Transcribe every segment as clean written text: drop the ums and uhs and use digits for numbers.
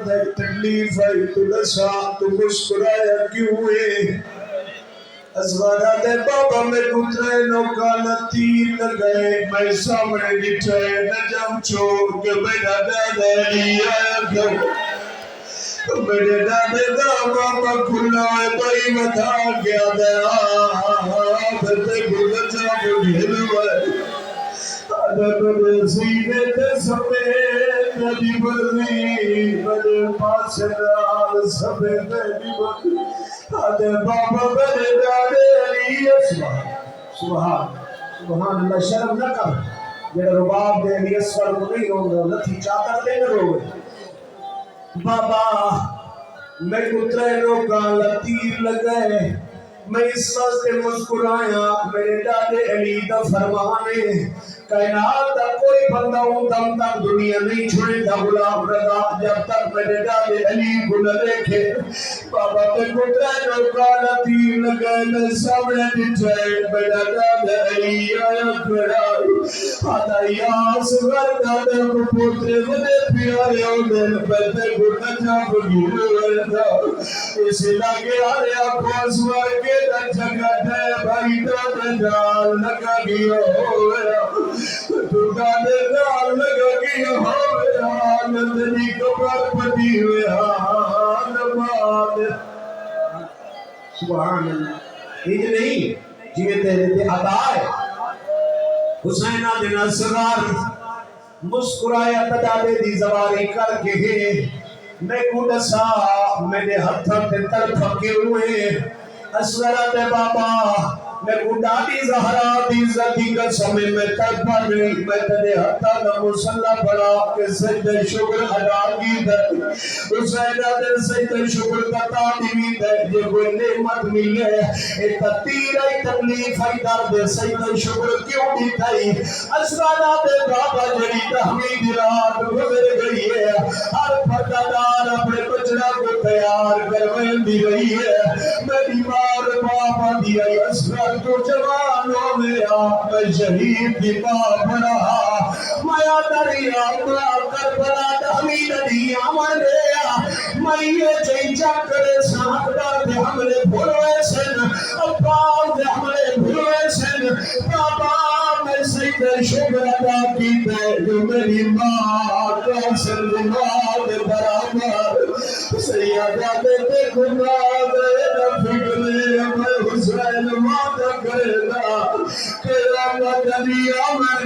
تکلیف آئی تو دسا تو مسکرایا کیوں ہے ازوارا دے بابا میں گزرے نوکانا تیر لگئے میں سامنے بٹھائے نجم چھوڑ کے میرا دادا علی آیا گھر میرے دادے دا بابا کھلائے بھائی بتا گیا دیا بھتے گھل جا بھیل ہوئے میرے سینے تے سمیت میری برزی میرے پاس نال سمیت میری برزی آدھے بابا میرے دادے علی سبحان سبحان اللہ شرم نہ کر جڑا رباب دے علی اسفر کو نہیں روگا لتھی چاکر دے نہ روگے بابا میں کترے روکا لطیر لگئے میں اس واسطے مسکرایا میرے دادے علی دا فرمانے کائنات دا کوئی بندہ ہوں دم تک دنیا نہیں چھوڑے دا غلام رضا جب تک میرے دادے علی کو نہ دیکھے بابا میں کترے روکا لطیر لگئے میں سامنے بٹھائے میرا دادے علی آیا کھڑائی آدھا یا سور دادے کو پوترے مدے پیارے ہوں دل پہتے گھڑنا جا بگیر اسی لگے آرے آپ اسوار کے در جگہ دے بھائی دادے جال لگا گیا ہویا دردہ دے جال لگا گیا ہویا نندنی کبر پتی ہویا نماد سبحان اللہ یہ نہیں جیوے تیرے تے عطائے حسینہ دن اسرار مسکرایا تدادے دی زواری کر کے میں کو دسا میرے ہتھا تے طرف کے ہوئے اسورت بابا میں کو ڈاڈی زہرا دی زدی کا سمیں میں طرفا نہیں میں تیرے ہتھا نہ مسلح پڑا کہ سجدہ شکر ادا کی در حسینہ دن سجدہ شکر کتا دیوی در جو کوئی نعمت ملے ایک تیر ای تکلیف ای درد سجدہ شکر کیوں بھی تھائی اسورت بابا جڑی تحمید رات گزر گئی ہے ہر پتدار اپنے بچڑا کو تیار کرویں دی رہی ہے میری مار بابا دیا اسرار تو جوانوں میں آپ میں شہید دی باپ رہا مایا دریا کربلا تحمید دیا مریا میں یہ چینچا کرے ساکھڑا دے ہمیں بھولوے سن اباؤ دے ہمیں بھولوے سن بابا میں سیدہ شکر ادا کی دے جو میری ماں کا سلمات برابر سیدہ دے خدا دے فکرے میں حسین ماتا کرنا تیرا مدنیا میں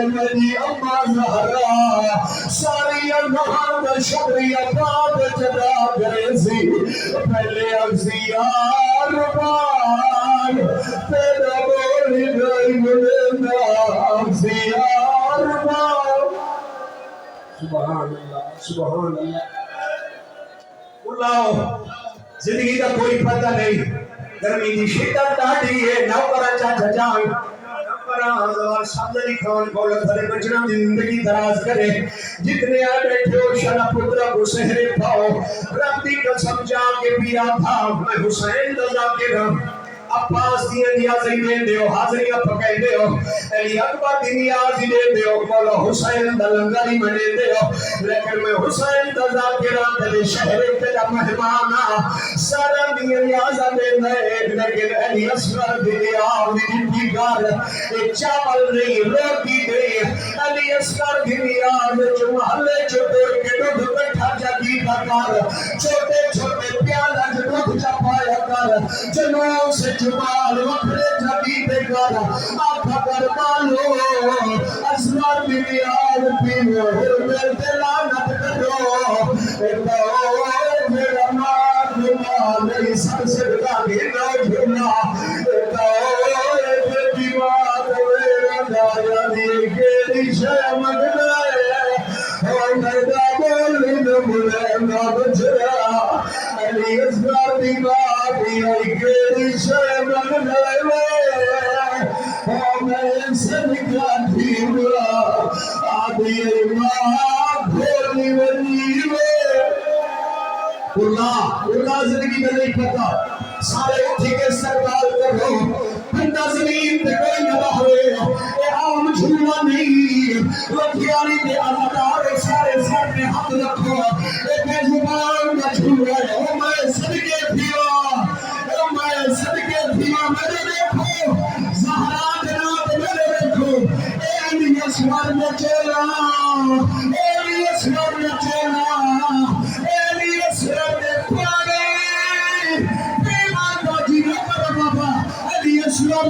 میری اماں زہرا ساری اللہ کا شکریہ بات جدا کرے سی پہلے اگزیار بار تیرا بولی گئی ملنا اگزیار بار سبحان اللہ اللہ زندگی کا کوئی پتہ نہیں گرمی دی شدت ڈاڈی ہے نوکرا چاچا جان نوکرا اور سبز علی خان بولت بھرے بچنا زندگی دراز کرے جتنے آئے بیٹھے ہو شاہ پترہ کو سہرے پاؤ رب دی قسم جا کے پیا تھا میں حسین رضا کے رہا عباس دی نیازی دے دیو حاضریہ پکے دیو علی اکبر دی نیازی دے دیو مولا حسین دلنگاری منے دیو لیکن میں حسین دزا کے رات دے شہر تجا مہمانا سارا دی نیازہ دے دے لیکن علی اصغر دی نیازی دی گار ایک چاول نہیں روٹی دے علی اصغر دی نیاز جو محلے جو دور کے دودھ بیٹھا جاگی بکار چھوٹے چھوٹے پیالا جو دودھ چپایا کر جنوں سے جمال وکھرے جبی دے گا آپا کر مالو اسمار بھی نیاز پیو حرمت دلانت کرو ایتا میرا مار دماغ نہیں سب سے بلاگی نہ جھونا ایتا میری مات میرا دایا دی گیری شہ مگنائے اور میرا بولی نمولے نہ بچرا علی اصغر دی بابی آئی گیری شہ مگنائے اور میں سے نکاتی مرا آدھی ماں بھولی ونیوے اللہ زندگی میں نہیں پتا سارے اٹھی کے سرکال کر رہو پندہ زمین پہ کوئی نہ ہوئے اے عام جھولا نہیں لکھیانی دے آزادار سارے سر میں ہاتھ رکھو اے بیزو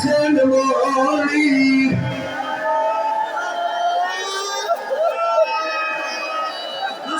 Send morning.